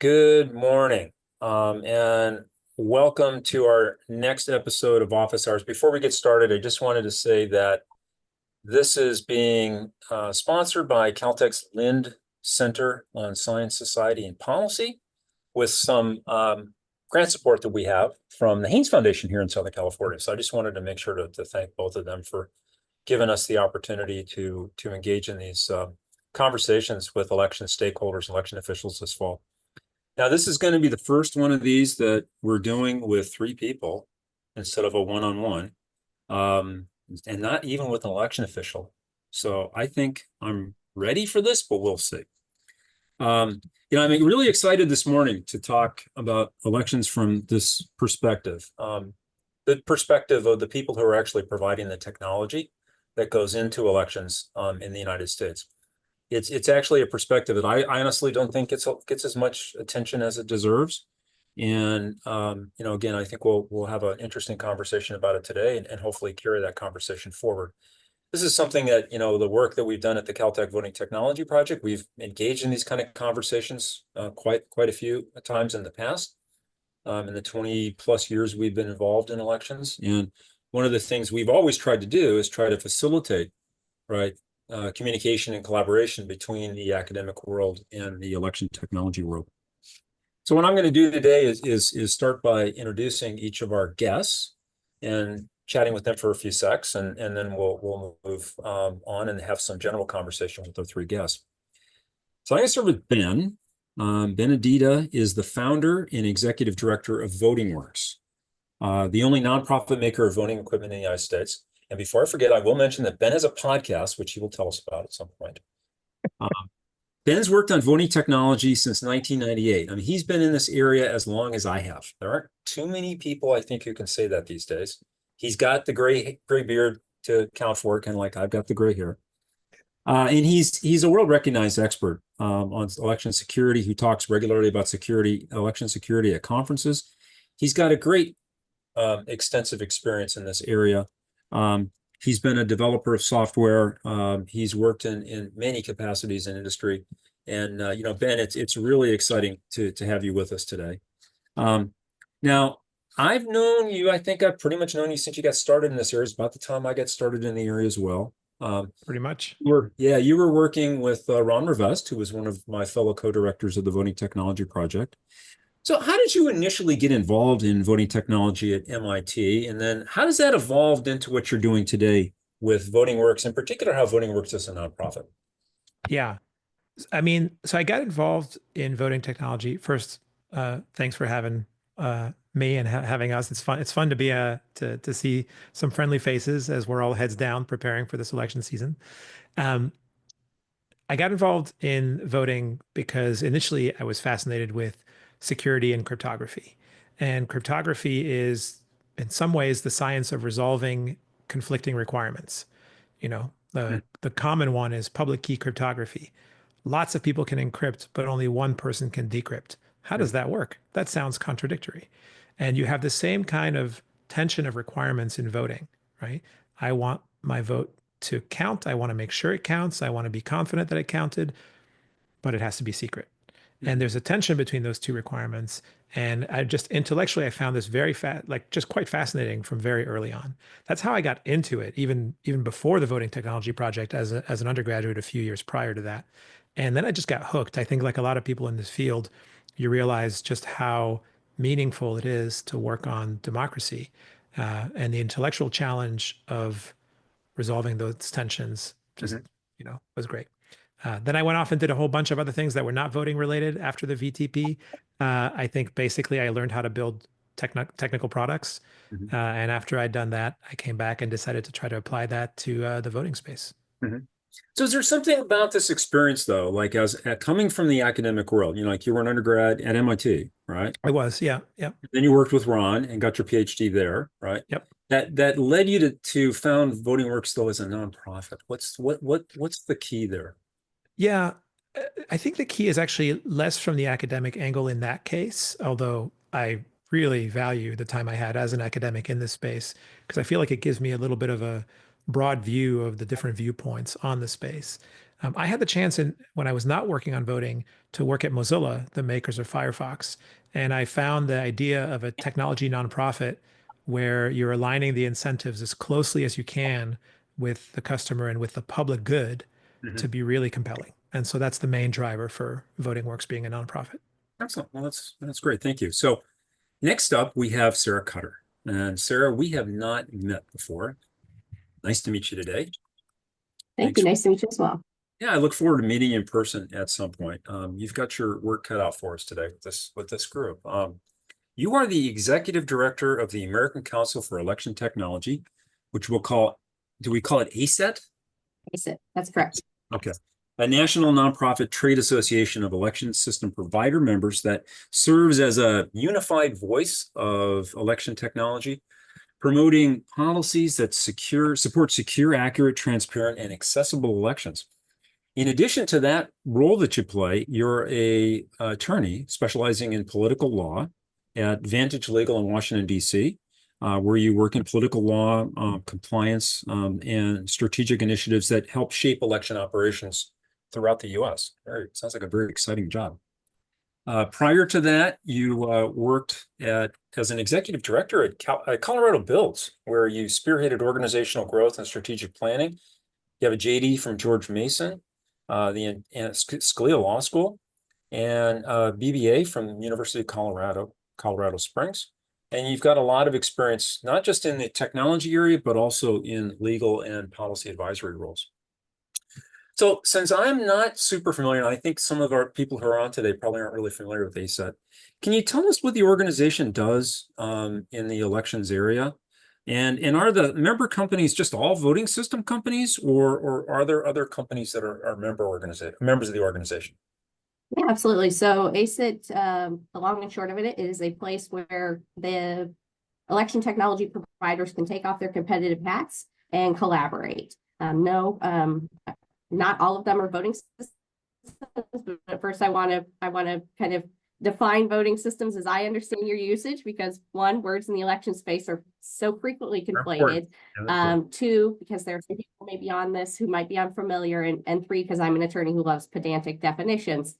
Good morning, and welcome to our next episode of Office Hours. Before we get started, I just wanted to say that this is being sponsored by Caltech's Lind Center on Science, Society, and Policy with some grant support that we have from the Haynes Foundation here in Southern California. So I just wanted to make sure to thank both of them for giving us the opportunity to engage in these conversations with election stakeholders, election officials this fall. Now, this is going to be the first one of these that we're doing with three people instead of a one-on-one, and not even with an election official. So I think I'm ready for this, but we'll see. I'm really excited this morning to talk about elections from this perspective, the perspective of the people who are actually providing the technology that goes into elections in the United States. It's actually a perspective that I honestly don't think gets as much attention as it deserves. And again, I think we'll have an interesting conversation about it today and hopefully carry that conversation forward. This is something that, the work that we've done at the Caltech Voting Technology Project, we've engaged in these kind of conversations quite a few times in the past, in the 20 plus years we've been involved in elections. And one of the things we've always tried to do is try to facilitate, right, communication and collaboration between the academic world and the election technology world. So what I'm going to do today is start by introducing each of our guests and chatting with them for a few secs, and then we'll move on and have some general conversation with our three guests. So I'm going to start with Ben. Ben Adida is the founder and executive director of VotingWorks, the only nonprofit maker of voting equipment in the United States. And before I forget, I will mention that Ben has a podcast, which he will tell us about at some point. Ben's worked on voting technology since 1998. I mean, he's been in this area as long as I have. There aren't too many people, I think, who can say that these days. He's got the gray beard to account for it, kind of like I've got the gray hair. And he's a world-recognized expert on election security who talks regularly about election security at conferences. He's got a great extensive experience in this area. He's been a developer of software. He's worked in many capacities in industry. And, Ben, it's really exciting to have you with us today. Now, I've known you, I think I've pretty much known you since you got started in this area. It's about the time I got started in the area as well. Pretty much. You were working with Ron Rivest, who was one of my fellow co-directors of the Voting Technology Project. So how did you initially get involved in voting technology at MIT? And then how does that evolve into what you're doing today with VotingWorks, in particular, how VotingWorks is a nonprofit? Yeah. I mean, so I got involved in voting technology. First, thanks for having me and having us. It's fun. It's fun to be to see some friendly faces as we're all heads down preparing for this election season. I got involved in voting because initially I was fascinated with security and cryptography. And cryptography is, in some ways, the science of resolving conflicting requirements. The common one is public key cryptography. Lots of people can encrypt, but only one person can decrypt. How does that work? That sounds contradictory. And you have the same kind of tension of requirements in voting, right? I want my vote to count. I want to make sure it counts. I want to be confident that it counted, but it has to be secret. And there's a tension between those two requirements. And I just intellectually, I found this just quite fascinating from very early on. That's how I got into it, even before the Voting Technology Project as an undergraduate a few years prior to that. And then I just got hooked. I think like a lot of people in this field, you realize just how meaningful it is to work on democracy and the intellectual challenge of resolving those tensions just, was great. Then I went off and did a whole bunch of other things that were not voting related after the VTP. I think basically I learned how to build technical products. And after I'd done that, I came back and decided to try to apply that to the voting space. So is there something about this experience, though, like as coming from the academic world, like you were an undergrad at MIT, right? I was, yeah. Then you worked with Ron and got your PhD there, right? Yep. That led you to found VotingWorks, though, as a nonprofit. What's the key there? Yeah, I think the key is actually less from the academic angle in that case, although I really value the time I had as an academic in this space, because I feel like it gives me a little bit of a broad view of the different viewpoints on the space. I had the chance when I was not working on voting to work at Mozilla, the makers of Firefox. And I found the idea of a technology nonprofit where you're aligning the incentives as closely as you can with the customer and with the public good to be really compelling. And so that's the main driver for VotingWorks being a nonprofit. Excellent. Well, that's great. Thank you. So next up, we have Sara Cutter. And Sara, we have not met before. Nice to meet you today. Thank you. Nice to meet you as well. Yeah, I look forward to meeting you in person at some point. You've got your work cut out for us today with this group. You are the executive director of the American Council for Election Technology, which do we call it ACET? ACET, that's correct. Okay. A national nonprofit trade association of election system provider members that serves as a unified voice of election technology, promoting policies that support secure, accurate, transparent, and accessible elections. In addition to that role that you play, you're an attorney specializing in political law at Vantage Legal in Washington, D.C., where you work in political law, compliance, and strategic initiatives that help shape election operations throughout the U.S. Sounds like a very exciting job. Prior to that, you worked as an executive director at Colorado Builds, where you spearheaded organizational growth and strategic planning. You have a JD from George Mason, the Scalia Law School, and BBA from the University of Colorado Springs. And you've got a lot of experience, not just in the technology area, but also in legal and policy advisory roles. So since I'm not super familiar, and I think some of our people who are on today probably aren't really familiar with ACET, can you tell us what the organization does in the elections area? And are the member companies just all voting system companies, or are there other companies that are members of the organization? Yeah, absolutely. So ACET, the long and short of it, is a place where the election technology providers can take off their competitive hats and collaborate. Not all of them are voting systems, but first I want to kind of define voting systems as I understand your usage, because one, words in the election space are so frequently conflated. Two, because there are some people maybe on this who might be unfamiliar, and three, because I'm an attorney who loves pedantic definitions.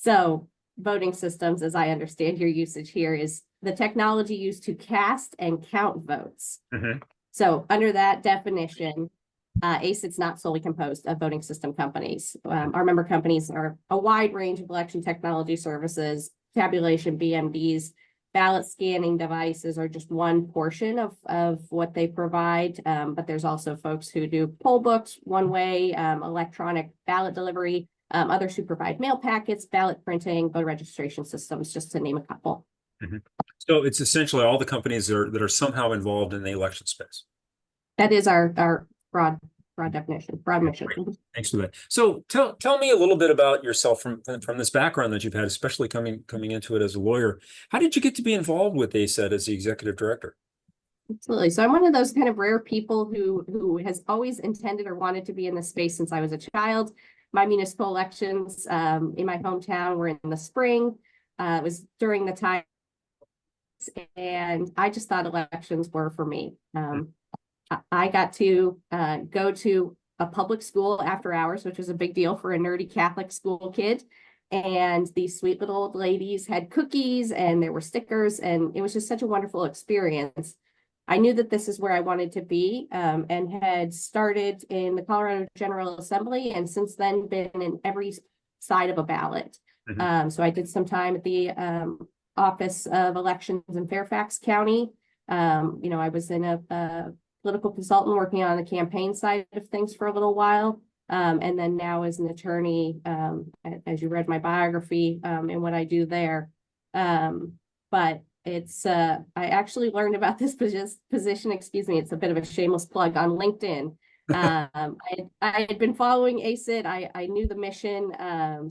So voting systems, as I understand your usage here, is the technology used to cast and count votes. So under that definition, ACET's not solely composed of voting system companies. Our member companies are a wide range of election technology services. Tabulation, BMDs, ballot scanning devices are just one portion of what they provide. But there's also folks who do poll books, one-way, electronic ballot delivery, others who provide mail packets, ballot printing, voter registration systems, just to name a couple. So it's essentially all the companies that are somehow involved in the election space. That is our broad definition, broad mission. Thanks for that. So tell me a little bit about yourself from this background that you've had, especially coming into it as a lawyer. How did you get to be involved with ACET as the executive director? Absolutely. So I'm one of those kind of rare people who has always intended or wanted to be in this space since I was a child. My municipal elections in my hometown were in the spring. It was during the time, and I just thought elections were for me. I got to go to a public school after hours, which was a big deal for a nerdy Catholic school kid. And these sweet little old ladies had cookies and there were stickers, and it was just such a wonderful experience. I knew that this is where I wanted to be, and had started in the Colorado General Assembly, and since then been in every side of a ballot. So I did some time at the Office of Elections in Fairfax County. I was in a political consultant working on the campaign side of things for a little while. And then now as an attorney, as you read my biography, and what I do there. But it's, I actually learned about this position, excuse me, it's a bit of a shameless plug, on LinkedIn. I had been following ACET. I knew the mission,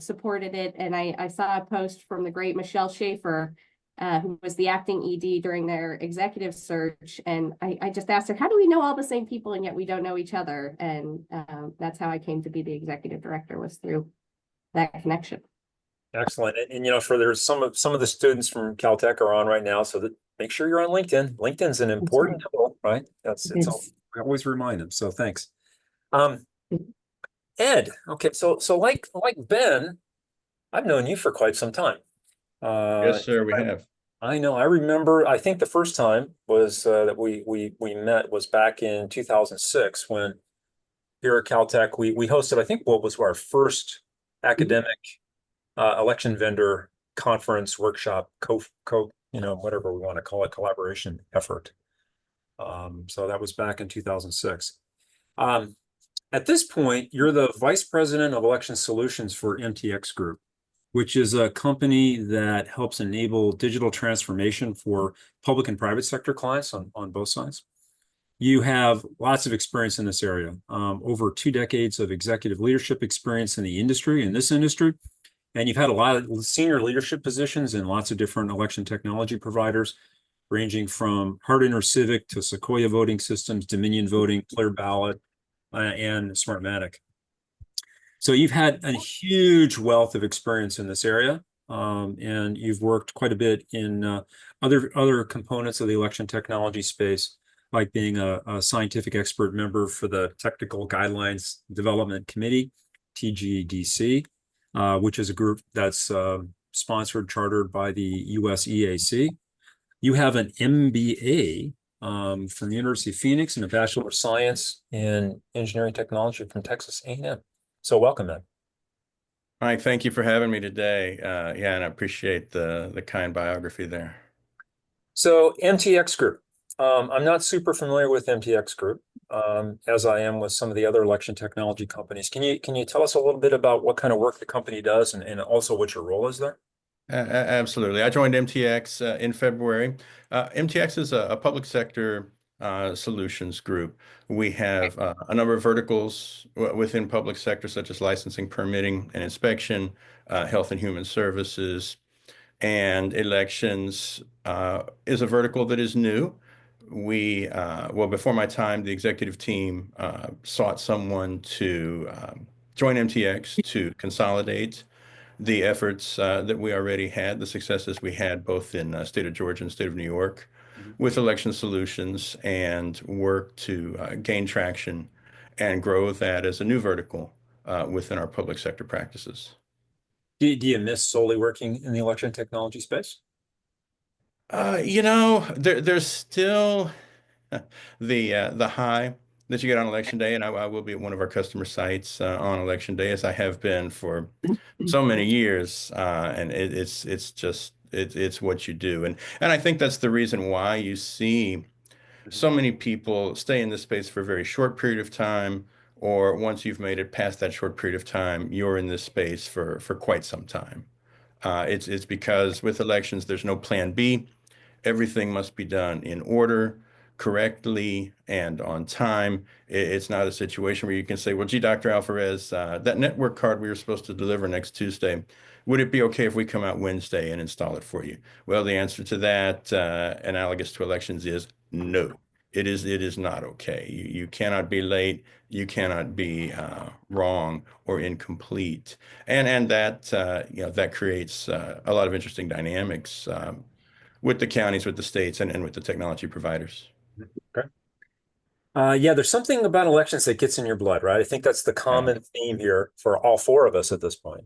supported it, and I saw a post from the great Michelle Schaefer, who was the acting ED during their executive search. And I just asked her, how do we know all the same people and yet we don't know each other? And that's how I came to be the executive director, was through that connection. Excellent. And for there's some of the students from Caltech are on right now, so that make sure you're on LinkedIn. LinkedIn's an important tool, right? We always remind them. So thanks. Ed, okay, so like Ben, I've known you for quite some time. Yes, sir, we have. I know. I remember. I think the first time was that we met was back in 2006 when here at Caltech we hosted, I think, what was our first academic election vendor conference workshop whatever we want to call it, collaboration effort. So that was back in 2006. At this point, you're the Vice President of Election Solutions for MTX Group, which is a company that helps enable digital transformation for public and private sector clients on both sides. You have lots of experience in this area, over 2 decades of executive leadership experience in this industry, and you've had a lot of senior leadership positions in lots of different election technology providers, ranging from Hart InterCivic to Sequoia Voting Systems, Dominion Voting, Clear Ballot, and Smartmatic. So you've had a huge wealth of experience in this area, and you've worked quite a bit in other components of the election technology space, like being a scientific expert member for the Technical Guidelines Development Committee, TGDC, which is a group that's sponsored, chartered by the US EAC. You have an MBA from the University of Phoenix and a Bachelor of Science in Engineering Technology from Texas A&M. So welcome, Ed. Mike, thank you for having me today. Yeah, and I appreciate the kind biography there. So MTX Group. I'm not super familiar with MTX Group, as I am with some of the other election technology companies. Can you tell us a little bit about what kind of work the company does and also what your role is there? Absolutely. I joined MTX in February. MTX is a public sector solutions group. We have a number of verticals within public sector, such as licensing, permitting, and inspection, health and human services, and elections is a vertical that is new. Well, before my time, the executive team sought someone to join MTX to consolidate the efforts that we already had, the successes we had both in state of Georgia and state of New York with election solutions, and work to gain traction and grow that as a new vertical within our public sector practices. Do you miss solely working in the election technology space? There's still the high that you get on election day, and I will be at one of our customer sites on election day, as I have been for so many years, and it's what you do, and I think that's the reason why you see so many people stay in this space for a very short period of time, or once you've made it past that short period of time, you're in this space for quite some time. It's because with elections, there's no plan B. Everything must be done in order, correctly, and on time. It's not a situation where you can say, well, gee, Dr. Alvarez, that network card we were supposed to deliver next Tuesday, would it be okay if we come out Wednesday and install it for you? Well, the answer to that, analogous to elections, is no. It is not okay. You cannot be late. You cannot be wrong or incomplete. And that, that creates a lot of interesting dynamics with the counties, with the states, and with the technology providers. Okay. Yeah, there's something about elections that gets in your blood, right? I think that's the common theme here for all 4 of us at this point.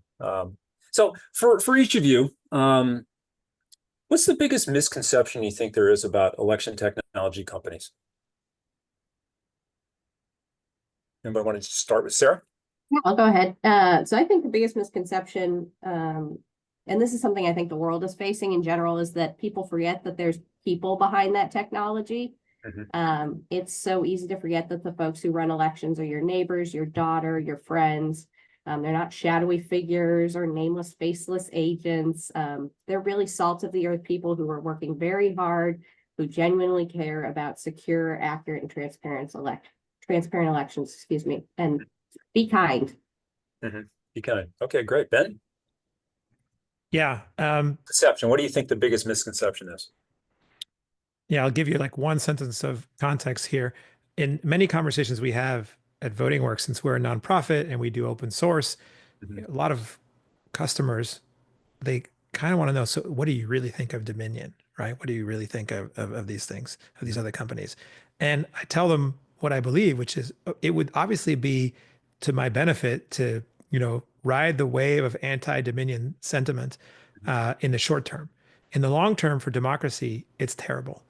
So for each of you, what's the biggest misconception you think there is about election technology companies? Anybody want to start with Sarah? Yeah, I'll go ahead. So I think the biggest misconception, and this is something I think the world is facing in general, is that people forget that there's people behind that technology. It's so easy to forget that the folks who run elections are your neighbors, your daughter, your friends. They're not shadowy figures or nameless, faceless agents. They're really salt of the earth people who are working very hard, who genuinely care about secure, accurate, and transparent elections, excuse me, and be kind. Be kind. Okay, great. Ben? Yeah. Conception. What do you think the biggest misconception is? Yeah, I'll give you like one sentence of context here. In many conversations we have at VotingWorks, since we're a nonprofit and we do open source, a lot of customers, they kind of want to know, so what do you really think of Dominion, right? What do you really think of these things, of these other companies? And I tell them what I believe, which is it would obviously be to my benefit to, ride the wave of anti-Dominion sentiment in the short term. In the long term for democracy, it's terrible.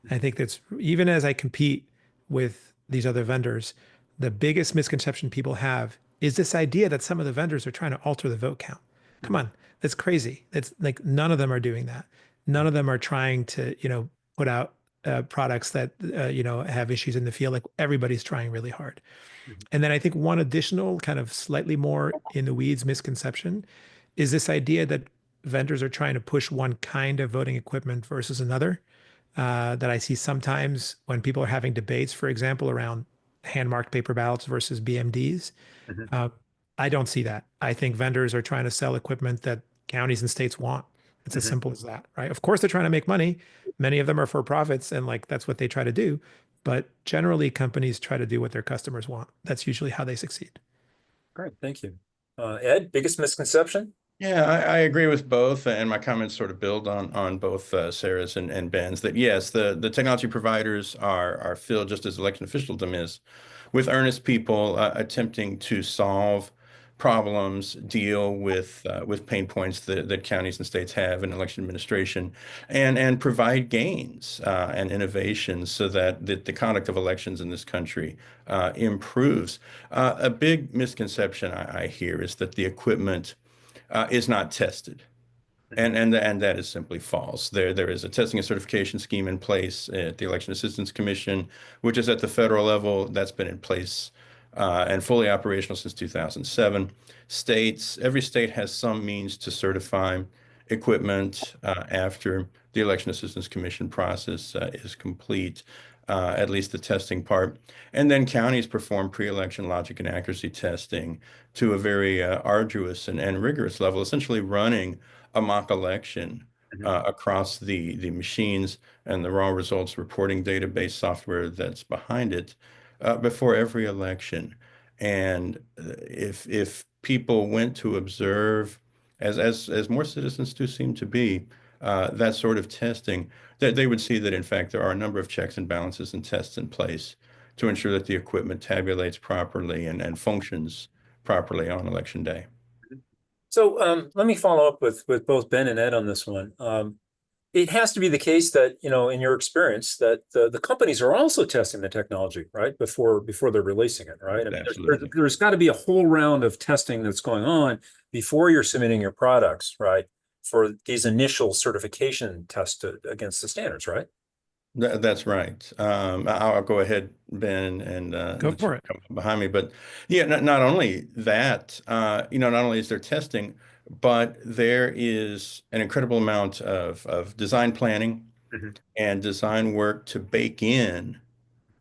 I think that's, even as I compete with these other vendors, the biggest misconception people have is this idea that some of the vendors are trying to alter the vote count. Come on, that's crazy. That's like, none of them are doing that. None of them are trying to, put out products that, have issues in the field. Like, everybody's trying really hard. And then I think one additional kind of slightly more in the weeds misconception is this idea that vendors are trying to push one kind of voting equipment versus another. That I see sometimes when people are having debates, for example, around hand-marked paper ballots versus BMDs. I don't see that. I think vendors are trying to sell equipment that counties and states want. It's as simple as that, right? Of course, they're trying to make money. Many of them are for profits, and like that's what they try to do. But generally, companies try to do what their customers want. That's usually how they succeed. Great, thank you. Ed, biggest misconception? Yeah, I agree with both, and my comments sort of build on both Sarah's and Ben's. That yes, the technology providers are filled, just as election officialdom is, with earnest people attempting to solve problems, deal with pain points that counties and states have in election administration, and provide gains and innovations so that the conduct of elections in this country improves. A big misconception I hear is that the equipment is not tested. And that is simply false. There is a testing and certification scheme in place at the Election Assistance Commission, which is at the federal level. That's been in place and fully operational since 2007. Every state has some means to certify equipment after the Election Assistance Commission process is complete, at least the testing part. And then counties perform pre-election logic and accuracy testing to a very arduous and rigorous level, essentially running a mock election across the machines and the raw results reporting database software that's behind it before every election. And if people went to observe, as more citizens do seem to be, that sort of testing, that they would see that in fact there are a number of checks and balances and tests in place to ensure that the equipment tabulates properly and functions properly on election day. So let me follow up with both Ben and Ed on this one. It has to be the case that, in your experience, that the companies are also testing the technology, right, before they're releasing it, right? I mean, Absolutely. there's got to be a whole round of testing that's going on before you're submitting your products, right, for these initial certification tests against the standards, right? That's right. I'll go ahead, Ben, and Go let for you it. come behind me. But yeah, not only that, not only is there testing, but there is an incredible amount of design planning and design work to bake in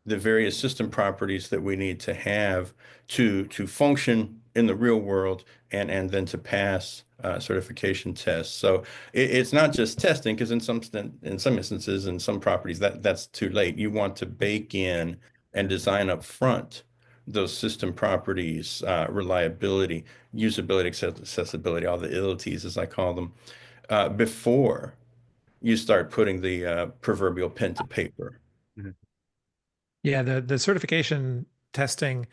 the various system properties that we need to have to function in the real world and then to pass certification tests. So it's not just testing, because in some instances in some properties that's too late. You want to bake in and design up front those system properties, reliability, usability, accessibility, all the ilities as I call them, before you start putting the proverbial pen to paper. Yeah, the certification testing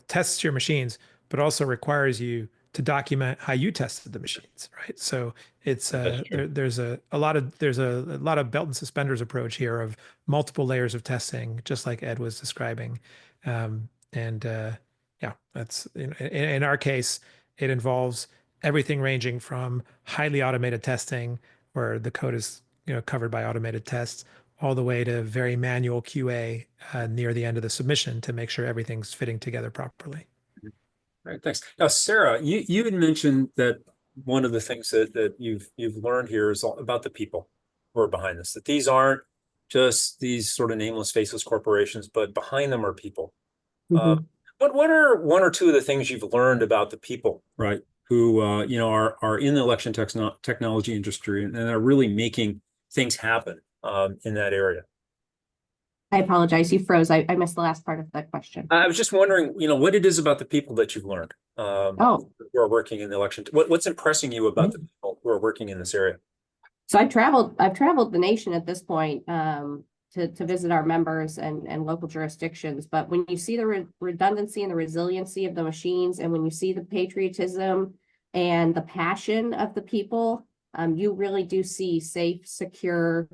tests your machines, but also requires you to document how you tested the machines, right? So it's That's true. there's a lot of belt and suspenders approach here of multiple layers of testing, just like Ed was describing. And yeah, that's in our case, it involves everything ranging from highly automated testing, where the code is covered by automated tests, all the way to very manual QA near the end of the submission to make sure everything's fitting together properly. All right, thanks. Now, Sarah, you had mentioned that one of the things that you've learned here is all about the people who are behind this, that these aren't just these sort of nameless, faceless corporations, but behind them are people. What are one or two of the things you've learned about the people, right, who are in the election technology industry and are really making things happen in that area? I apologize, you froze. I missed the last part of that question. I was just wondering, what it is about the people that you've learned Oh, who are working in the election. What's impressing you about the people who are working in this area? so I've traveled the nation at this point, to visit our members and local jurisdictions. But when you see the redundancy and the resiliency of the machines, and when you see the patriotism and the passion of the people, you really do see safe, secure,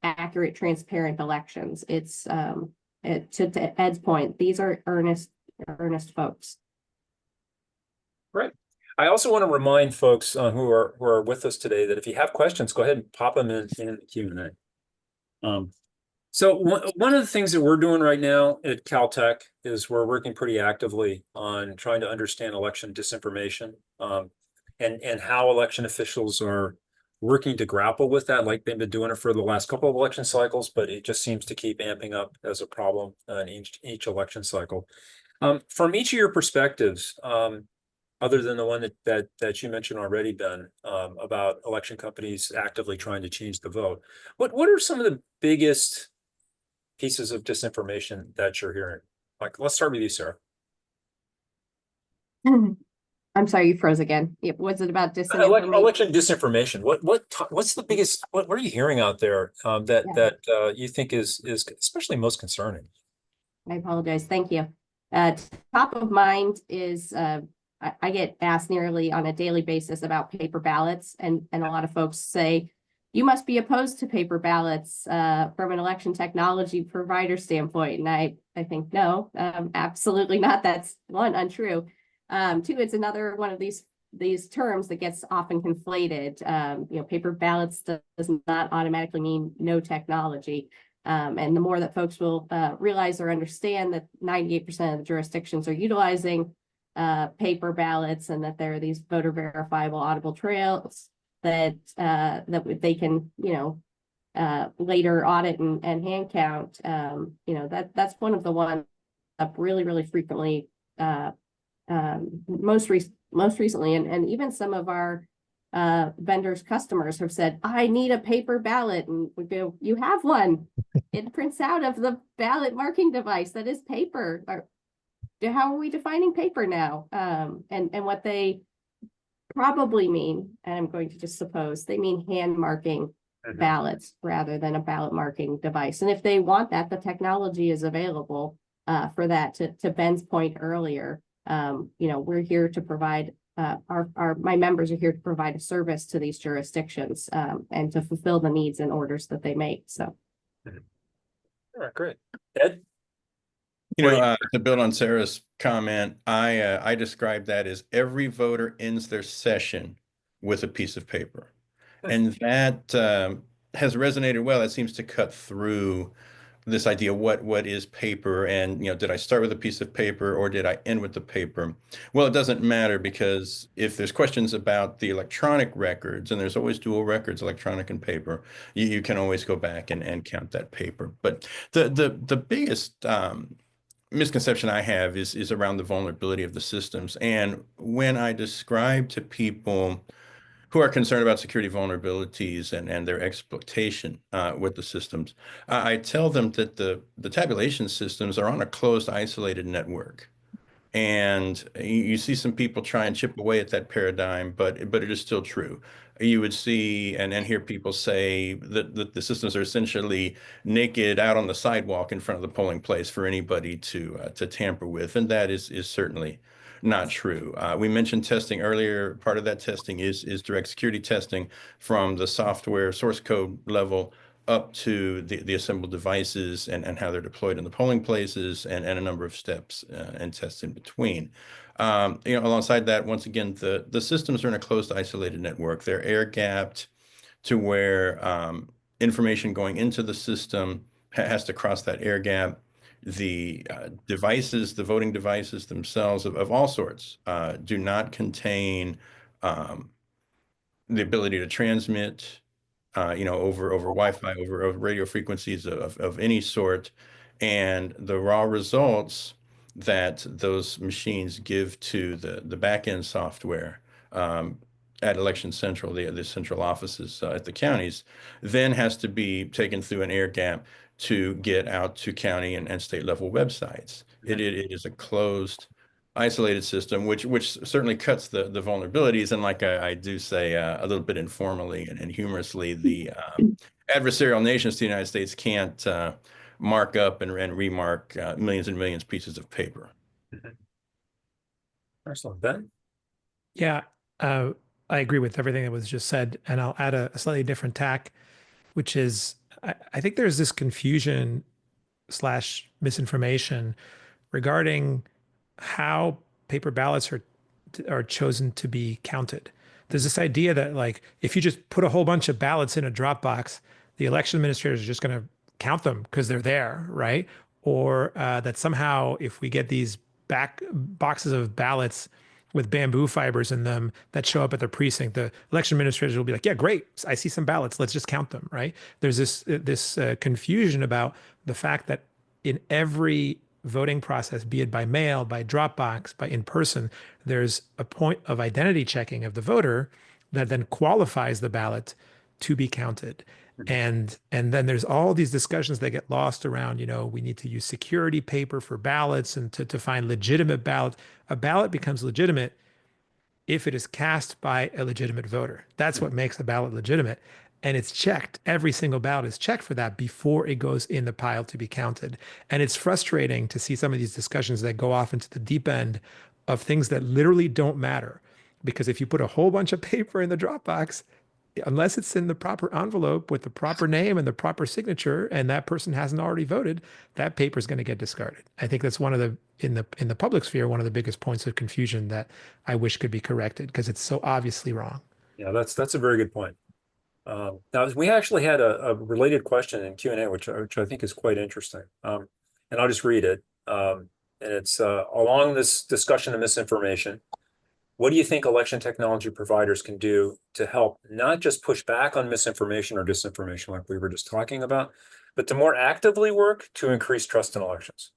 accurate, transparent elections. It's to Ed's point, these are earnest folks. Great. I also want to remind folks who are with us today that if you have questions, go ahead and pop them in the Q&A. So one of the things that we're doing right now at Caltech is we're working pretty actively on trying to understand election disinformation, and how election officials are working to grapple with that, like they've been doing it for the last couple of election cycles, but it just seems to keep amping up as a problem in each election cycle. From each of your perspectives, other than the one that you mentioned already, Ben, about election companies actively trying to change the vote, what are some of the biggest pieces of disinformation that you're hearing? Like, let's start with you, Sarah. I'm sorry, you froze again. Was it about disinformation? Election disinformation. What's the biggest? What are you hearing out there that you think is especially most concerning? I apologize. Thank you. Top of mind is I get asked nearly on a daily basis about paper ballots, and a lot of folks say, you must be opposed to paper ballots from an election technology provider standpoint. And I think, no, absolutely not. That's one, untrue. Two, it's another one of these terms that gets often conflated. Paper ballots does not automatically mean no technology. And the more that folks will realize or understand that 98% of the jurisdictions are utilizing paper ballots, and that there are these voter verifiable audible trails that they can, later audit and hand count. That's one of the ones up really frequently, most recently, and even some of our vendors' customers have said, I need a paper ballot, and we go, you have one. It prints out of the ballot marking device that is paper. How are we defining paper now? And what they probably mean, and I'm going to just suppose, they mean hand marking ballots rather than a ballot marking device. And if they want that, the technology is available for that. To Ben's point earlier, we're here to provide, my members are here to provide a service to these jurisdictions and to fulfill the needs and orders that they make. So. All right, great. Ed? To build on Sarah's comment, I describe that as every voter ends their session with a piece of paper. And that has resonated well. It seems to cut through this idea, what is paper? And, did I start with a piece of paper or did I end with the paper? Well, it doesn't matter, because if there's questions about the electronic records, and there's always dual records, electronic and paper, you can always go back and count that paper. But the biggest misconception I have is around the vulnerability of the systems. And when I describe to people who are concerned about security vulnerabilities and their exploitation with the systems, I tell them that the tabulation systems are on a closed, isolated network. And you see some people try and chip away at that paradigm, but it is still true. You would see and hear people say that the systems are essentially naked out on the sidewalk in front of the polling place for anybody to tamper with, and that is certainly not true. We mentioned testing earlier. Part of that testing is direct security testing from the software source code level up to the assembled devices and how they're deployed in the polling places, and a number of steps and tests in between. Alongside that, once again, the systems are in a closed, isolated network. They're air gapped to where information going into the system has to cross that air gap. The devices, the voting devices themselves of all sorts, do not contain the ability to transmit over Wi-Fi, over radio frequencies of any sort. And the raw results that those machines give to the back-end software at Election Central, the central offices at the counties, then has to be taken through an air gap to get out to county and state level websites. It is a closed, isolated system, which certainly cuts the vulnerabilities. And like I do say a little bit informally and humorously, the adversarial nations to the United States can't mark up and remark millions and millions of pieces of paper. Excellent. Ben? Yeah, I agree with everything that was just said, and I'll add a slightly different tack, which is I think there's this confusion slash misinformation regarding how paper ballots are chosen to be counted. There's this idea that like if you just put a whole bunch of ballots in a drop box, the election administrators are just going to count them because they're there, right? Or that somehow if we get these back boxes of ballots with bamboo fibers in them that show up at the precinct, the election administrators will be like, "Yeah, great, I see some ballots. Let's just count them." Right? There's this confusion about the fact that in every voting process, be it by mail, by drop box, by in person, there's a point of identity checking of the voter that then qualifies the ballot to be counted. And then there's all these discussions that get lost around, we need to use security paper for ballots and to find legitimate ballots. A ballot becomes legitimate if it is cast by a legitimate voter. That's what makes a ballot legitimate. And it's checked. Every single ballot is checked for that before it goes in the pile to be counted. And it's frustrating to see some of these discussions that go off into the deep end of things that literally don't matter. Because if you put a whole bunch of paper in the drop box, unless it's in the proper envelope with the proper name and the proper signature, and that person hasn't already voted, that paper is going to get discarded. I think that's one of the in the public sphere, one of the biggest points of confusion that I wish could be corrected because it's so obviously wrong. Yeah, that's a very good point. Now, we actually had a related question in Q&A, which I think is quite interesting. And I'll just read it. And it's along this discussion of misinformation. What do you think election technology providers can do to help not just push back on misinformation or disinformation like we were just talking about, but to more actively work to increase trust in elections?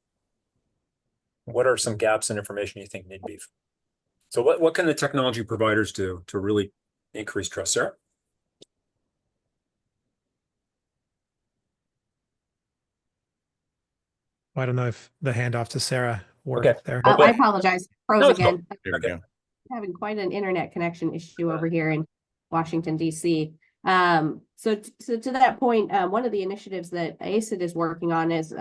What are some gaps in information you think need to be? So what can the technology providers do to really increase trust, Sarah? Well, I don't know if the handoff to Sarah worked there. I apologize. Froze No, again. There we go. Having quite an internet connection issue over here in Washington, D.C. So to that point, one of the initiatives that ACET is working on is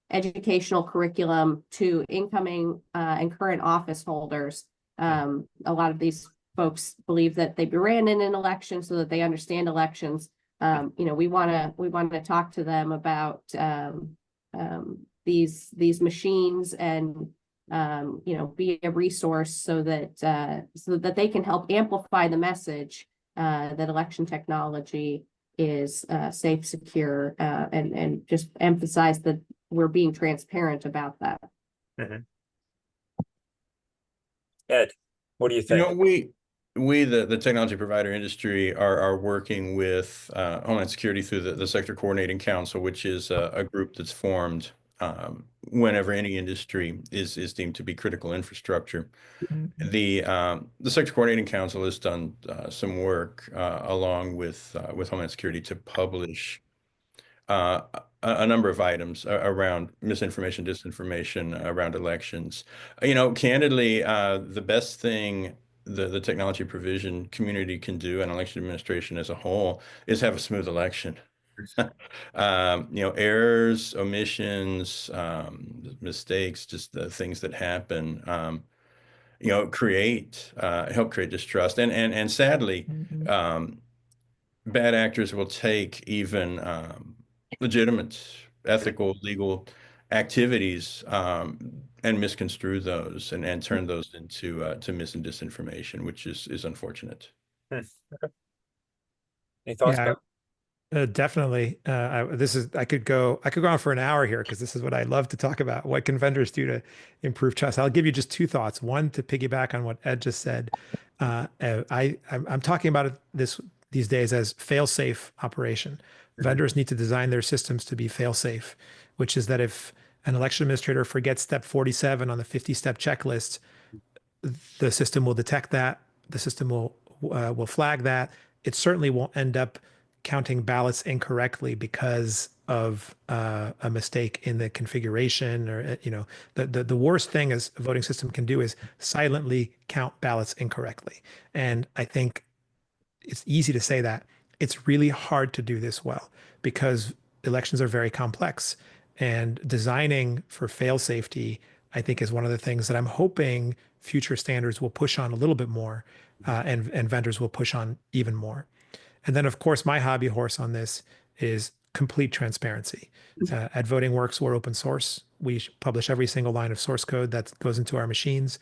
educational curriculum to incoming and current office holders. A lot of these folks believe that they ran in an election so that they understand elections. We want to talk to them about these machines and be a resource so that they can help amplify the message that election technology is safe, secure, and just emphasize that we're being transparent about that. Ed, what do you think? We the technology provider industry are working with Homeland Security through the Sector Coordinating Council, which is a group that's formed whenever any industry is deemed to be critical infrastructure. The Sector Coordinating Council has done some work along with Homeland Security to publish a number of items around misinformation, disinformation around elections. Candidly, the best thing the technology provision community can do, and election administration as a whole, is have a smooth election. Errors, omissions, mistakes, just the things that happen, help create distrust. And sadly, bad actors will take even legitimate, ethical, legal activities and misconstrue those and turn those into to mis and disinformation, which is unfortunate. Okay. Any thoughts? Yeah, definitely. I could go on for an hour here because this is what I love to talk about. What can vendors do to improve trust? I'll give you just two thoughts. One, to piggyback on what Ed just said. I'm talking about it these days as fail-safe operation. Vendors need to design their systems to be fail-safe, which is that if an election administrator forgets step 47 on the 50-step checklist, the system will detect that. The system will flag that. It certainly won't end up counting ballots incorrectly because of a mistake in the configuration, or the worst thing as a voting system can do is silently count ballots incorrectly. And I think it's easy to say that. it's really hard to do this well because elections are very complex. And designing for fail safety, I think, is one of the things that I'm hoping future standards will push on a little bit more, and vendors will push on even more. And then, of course, my hobby horse on this is complete transparency. At VotingWorks, we're open source. We publish every single line of source code that goes into our machines.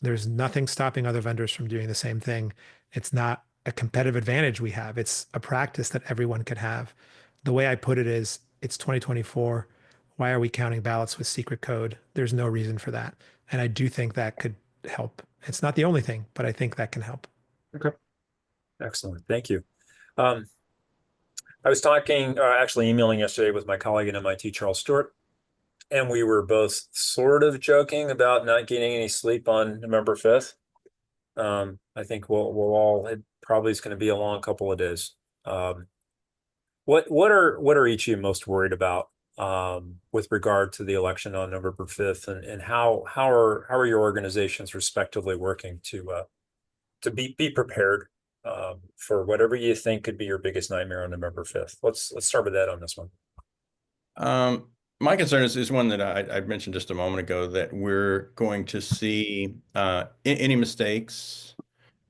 There's nothing stopping other vendors from doing the same thing. It's not a competitive advantage we have. It's a practice that everyone could have. The way I put it is, it's 2024. Why are we counting ballots with secret code? There's no reason for that. And I do think that could help. It's not the only thing, but I think that can help. Okay. Excellent. Thank you. I was talking, actually emailing yesterday with my colleague at MIT, Charles Stewart, and we were both sort of joking about not getting any sleep on November 5th. I think we'll all, it probably is going to be a long couple of days. What are each of you most worried about with regard to the election on November 5th, and how are your organizations respectively working to be prepared for whatever you think could be your biggest nightmare on November 5th? Let's start with that on this one. My concern is one that I mentioned just a moment ago, that we're going to see any mistakes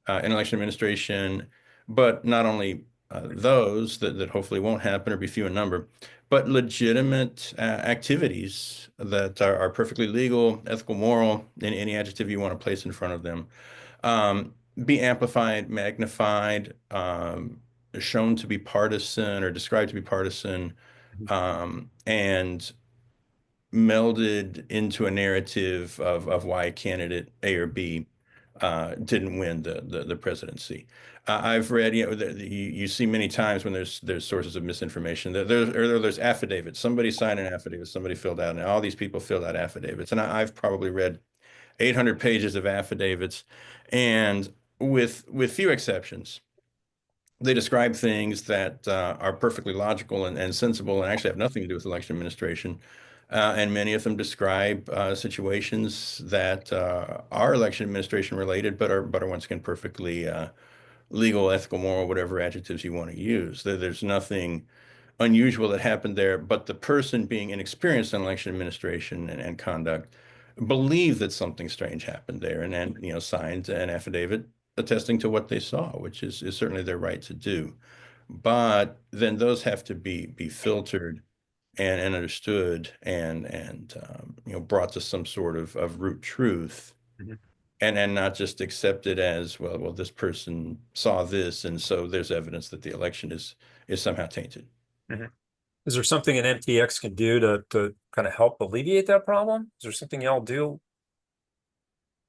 in election administration, but not only those that hopefully won't happen or be few in number, but legitimate activities that are perfectly legal, ethical, moral, and any adjective you want to place in front of them, be amplified, magnified, shown to be partisan or described to be partisan, and melded into a narrative of why candidate A or B didn't win the presidency. I've read, you see many times when there's sources of misinformation that there's affidavits. Somebody signed an affidavit, somebody filled out, and all these people filled out affidavits. And I've probably read 800 pages of affidavits, and with few exceptions, they describe things that are perfectly logical and sensible and actually have nothing to do with election administration. And many of them describe situations that are election administration related, but are once again perfectly legal, ethical, moral, whatever adjectives you want to use. There's nothing unusual that happened there, but the person being inexperienced in election administration and conduct believed that something strange happened there, and then signed an affidavit attesting to what they saw, which is certainly their right to do. But then those have to be filtered and understood and brought to some sort of root truth, Mhm. and not just accepted as well this person saw this, and so there's evidence that the election is somehow tainted. Mhm. Is there something an MTX can do to kind of help alleviate that problem? Is there something y'all do?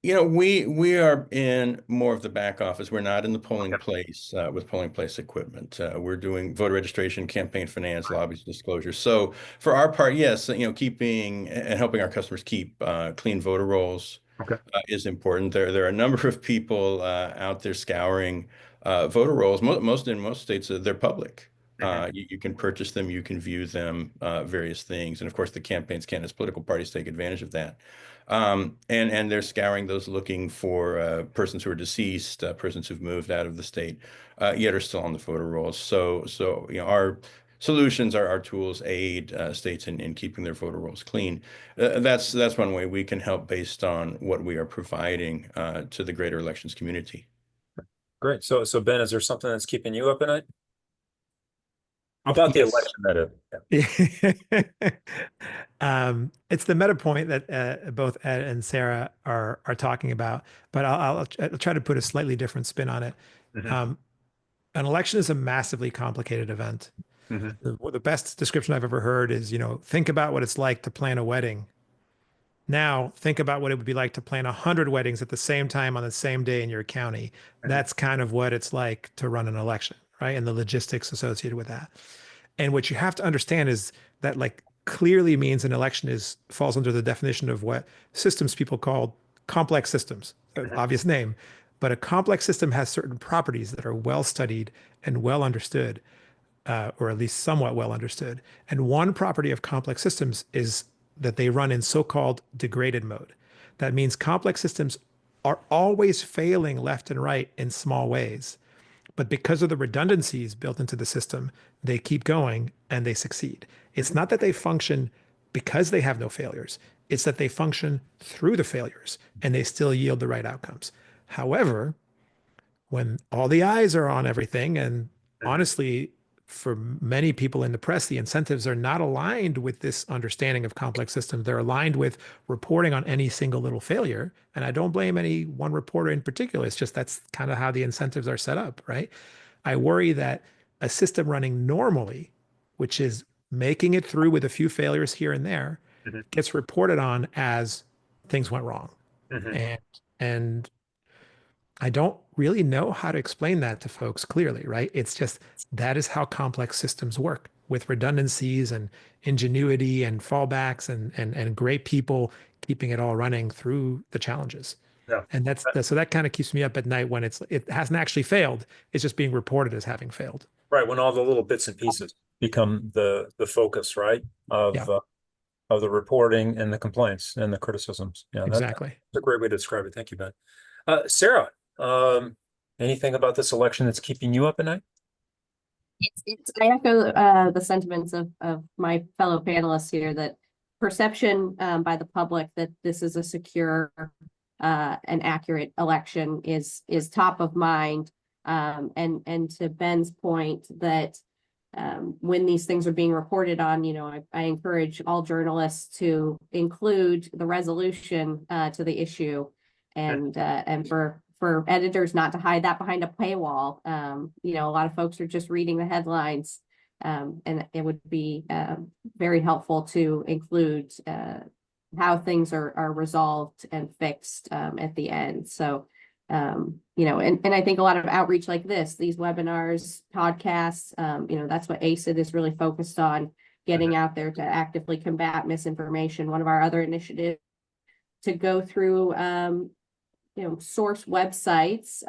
We are in more of the back office. We're not in the polling Okay. place with polling place equipment. We're doing voter registration, campaign finance, lobbies, disclosure. So for our part, yes, keeping and helping our customers keep clean voter rolls Okay. is important. There are a number of people out there scouring voter rolls. In most states, they're public. You can purchase them, you can view them, various things. And of course, the campaigns can, as political parties, take advantage of that. And they're scouring those, looking for persons who are deceased, persons who've moved out of the state, yet are still on the voter rolls. So our solutions, our tools aid states in keeping their voter rolls clean. That's one way we can help based on what we are providing to the greater elections community. Great. So Ben, is there something that's keeping you up at night? About the Yes. election, that is. It's the meta point that both Ed and Sarah are talking about, but I'll try to put a slightly different spin on it. Mhm. An election is a massively complicated event. Mhm. The best description I've ever heard is, think about what it's like to plan a wedding. Now think about what it would be like to plan 100 weddings at the same time on the same day in your county. That's kind of what it's like to run an election, right? And the logistics associated with that. And what you have to understand is that clearly means an election falls under the definition of what systems people call complex systems, obvious name. But a complex system has certain properties that are well studied and well understood, or at least somewhat well understood. And one property of complex systems is that they run in so-called degraded mode. That means complex systems are always failing left and right in small ways, But because of the redundancies built into the system, they keep going and they succeed. It's not that they function because they have no failures. It's that they function through the failures and they still yield the right outcomes. However, when all the eyes are on everything, and honestly, for many people in the press, the incentives are not aligned with this understanding of complex systems. They're aligned with reporting on any single little failure. And I don't blame any one reporter in particular. It's just that's kind of how the incentives are set up, right? I worry that a system running normally, which is making it through with a few failures here and there, Mhm. gets reported on as things went wrong. Mhm. And I don't really know how to explain that to folks clearly, right? It's just that is how complex systems work with redundancies and ingenuity and fallbacks and great people keeping it all running through the challenges. Yeah. And so that kind of keeps me up at night when it hasn't actually failed. It's just being reported as having failed. Right, when all the little bits and pieces become the focus, right, Yeah, of the reporting and the complaints and the criticisms. Yeah, that's exactly. a great way to describe it. Thank you, Ben. Sarah, anything about this election that's keeping you up at night? I echo the sentiments of my fellow panelists here that perception by the public that this is a secure and accurate election is top of mind. And to Ben's point that when these things are being reported on, I encourage all journalists to include the resolution to the issue, and for editors not to hide that behind a paywall. A lot of folks are just reading the headlines, and it would be very helpful to include how things are resolved and fixed at the end. So, and I think a lot of outreach like this, these webinars, podcasts, that's what ACET is really focused on, getting out there to actively combat misinformation. One of our other initiatives to go through, source websites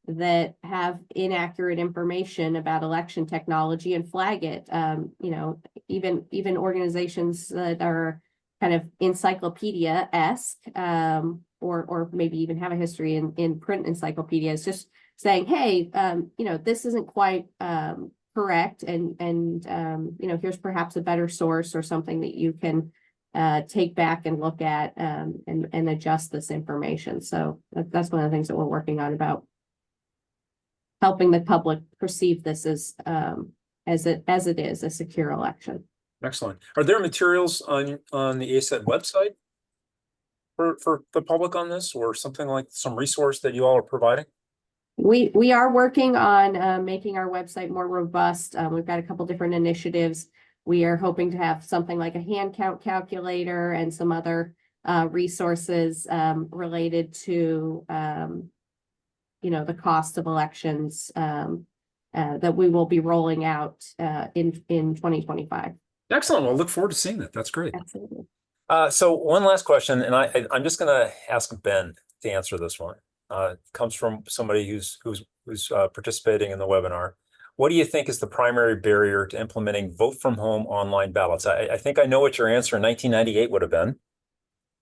that have inaccurate information about election technology and flag it. Even organizations that are kind of encyclopedia-esque, or maybe even have a history in print encyclopedias, just saying, hey, this isn't quite correct, and here's perhaps a better source or something that you can take back and look at and adjust this information. So that's one of the things that we're working on, about helping the public perceive this as it is a secure election. Excellent. Are there materials on the ACET website for the public on this, or something like some resource that you all are providing? We are working on making our website more robust. We've got a couple different initiatives. We are hoping to have something like a hand count calculator and some other resources related to the cost of elections that we will be rolling out in 2025. Excellent. Well, look forward to seeing that. That's great. Absolutely. So one last question, and I'm just going to ask Ben to answer this one. It comes from somebody who's participating in the webinar. What do you think is the primary barrier to implementing vote from home online ballots? I think I know what your answer in 1998 would have been.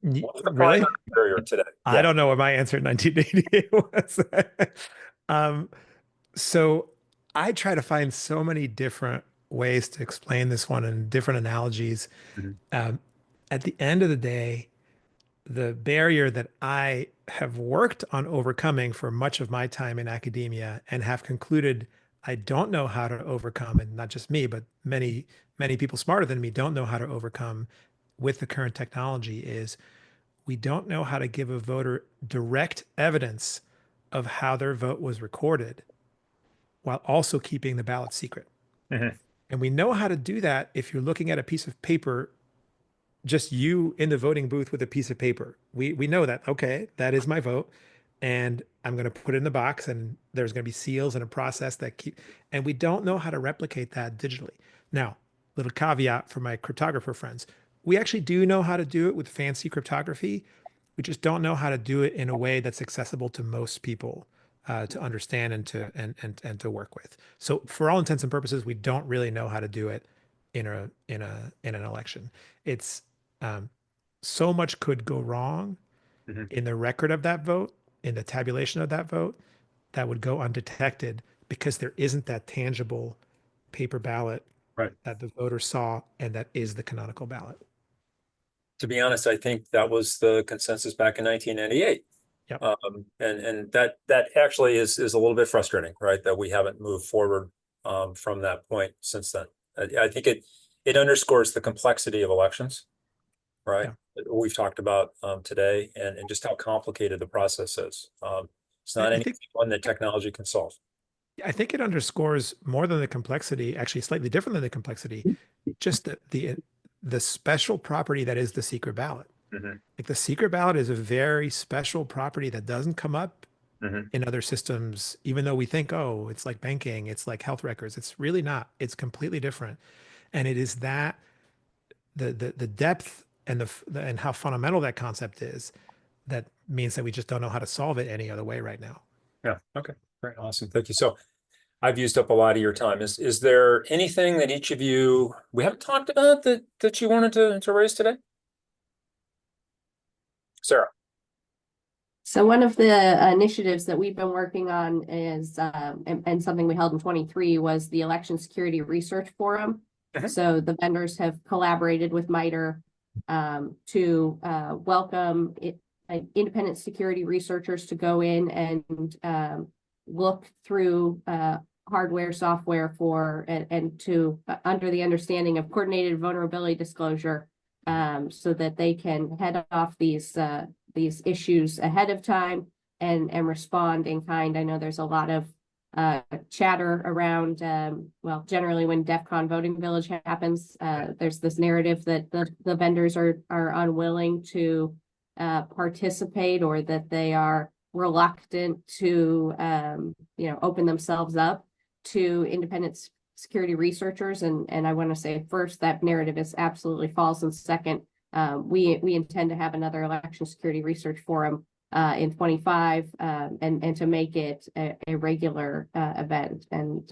What's the Really? primary barrier today? I don't know what my answer in 1988 was. So I try to find so many different ways to explain this one and different analogies. Mhm. At the end of the day, the barrier that I have worked on overcoming for much of my time in academia and have concluded I don't know how to overcome, and not just me, but many, many people smarter than me don't know how to overcome with the current technology, is we don't know how to give a voter direct evidence of how their vote was recorded while also keeping the ballot secret. Mhm. And we know how to do that if you're looking at a piece of paper, just you in the voting booth with a piece of paper. We know that, okay, that is my vote, and I'm going to put it in the box, and there's going to be seals and a process that and we don't know how to replicate that digitally. Now, little caveat for my cryptographer friends. We actually do know how to do it with fancy cryptography. We just don't know how to do it in a way that's accessible to most people to understand and to work with. So for all intents and purposes, we don't really know how to do it in an election. It's so much could go wrong Mhm. in the record of that vote, in the tabulation of that vote, that would go undetected because there isn't that tangible paper ballot Right. that the voter saw and that is the canonical ballot. To be honest, I think that was the consensus back in 1998. Yep. And that actually is a little bit frustrating, right? That we haven't moved forward from that point since then. I think it underscores the complexity of elections, right? Yeah. We've talked about today, and just how complicated the process is. It's not I think one that technology can solve. I think it underscores more than the complexity, actually slightly different than the complexity, just the special property that is the secret ballot. Mhm. Like the secret ballot is a very special property that doesn't come up Mhm. in other systems, even though we think, oh, it's like banking, it's like health records. It's really not. It's completely different. And it is that the depth and and how fundamental that concept is that means that we just don't know how to solve it any other way right now. Yeah. Okay. Great. Awesome. Thank you. So I've used up a lot of your time. Is there anything that each of you we haven't talked about that you wanted to raise today? Sarah. So one of the initiatives that we've been working on is, and something we held in 23 was the Election Security Research Forum. Mhm. So the vendors have collaborated with MITRE to welcome independent security researchers to go in and look through hardware, software and to under the understanding of coordinated vulnerability disclosure, so that they can head off these issues ahead of time and respond in kind. I know there's a lot of chatter around, well, generally when DEF CON Voting Village happens, there's this narrative that the vendors are unwilling to participate, or that they are reluctant to open themselves up to independent security researchers. And I want to say first, that narrative is absolutely false. And second, we intend to have another election security research forum in 25 and to make it a regular event. And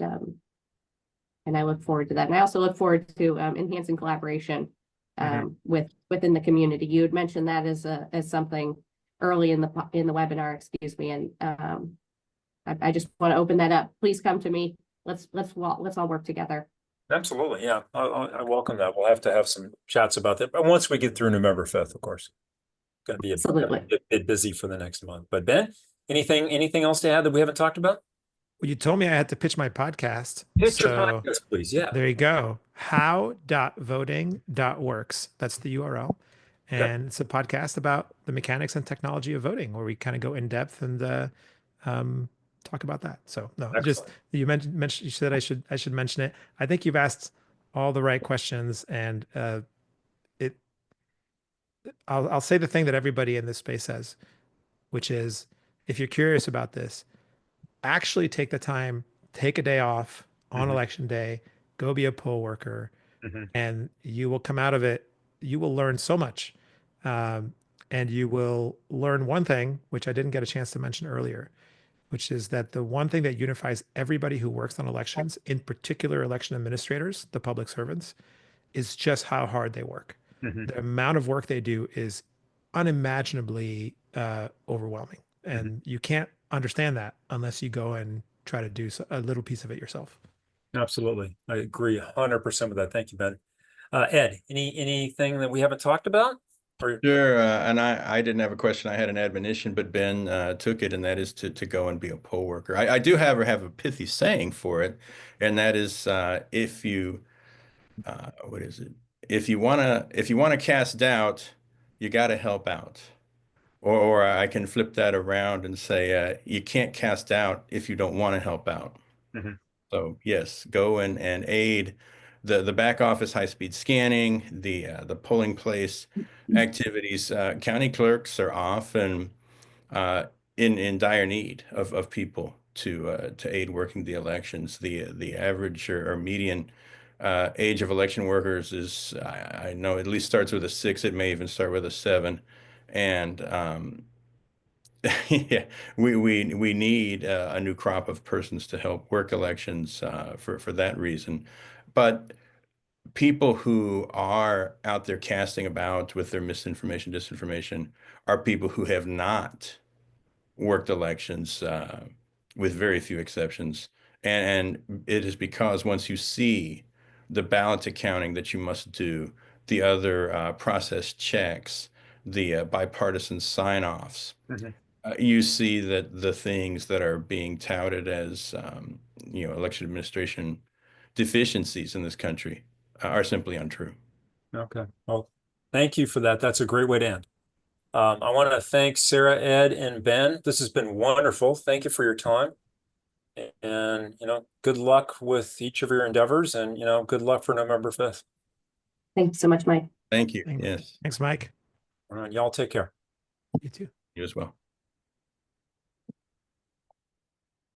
I look forward to that. And I also look forward to enhancing collaboration within the community. You had mentioned that as something early in the webinar, excuse me. And I just want to open that up. Please come to me. Let's all work together. Absolutely. Yeah. I welcome that. We'll have to have some chats about that. But once we get through November 5th, of course, going to be Absolutely. a bit busy for the next month. But Ben, anything else to add that we haven't talked about? Well, you told me I had to pitch my podcast. Pitch your So podcast, please. Yeah. there you go. How.voting.works. That's the URL. And it's a podcast about the mechanics and technology of voting, where we kind of go in depth and talk about that. So no, just Excellent. you mentioned you said I should mention it. I think you've asked all the right questions, and I'll say the thing that everybody in this space says, which is, if you're curious about this, actually take the time, take a day off on Mhm. election day, go be a poll worker, Mhm. and you will come out of it. You will learn so much. And you will learn one thing, which I didn't get a chance to mention earlier, which is that the one thing that unifies everybody who works on elections, in particular election administrators, the public servants, is just how hard they work. Mhm. The amount of work they do is unimaginably overwhelming. And you can't understand that unless you go and try to do a little piece of it yourself. Absolutely. I agree 100% with that. Thank you, Ben. Ed, anything that we haven't talked about? Or Sure, and I didn't have a question. I had an admonition, but Ben took it, and that is to go and be a poll worker. I do have a pithy saying for it, and that is if you what is it? If you wanna cast doubt, you got to help out. Or I can flip that around and say you can't cast doubt if you don't want to help out. Mhm. So yes, go and aid the back office high-speed scanning, the polling place activities. County clerks are often uh, in dire need of people to aid working the elections. The average or median age of election workers is I know at least starts with a 6. It may even start with a 7, and yeah, we need a new crop of persons to help work elections for that reason. But people who are out there casting about with their misinformation, disinformation, are people who have not worked elections with very few exceptions. And it is because once you see the ballot accounting that you must do, the other process checks, the bipartisan sign-offs, you see that the things that are being touted as election administration deficiencies in this country are simply untrue. Okay. Well, thank you for that. That's a great way to end. I want to thank Sara, Ed, and Ben. This has been wonderful. Thank you for your time. And, good luck with each of your endeavors, and, good luck for November 5th. Thanks so much, Mike. Thank you. Thanks. Yes, Thanks, Mike. All right, y'all take care. You too. you as well.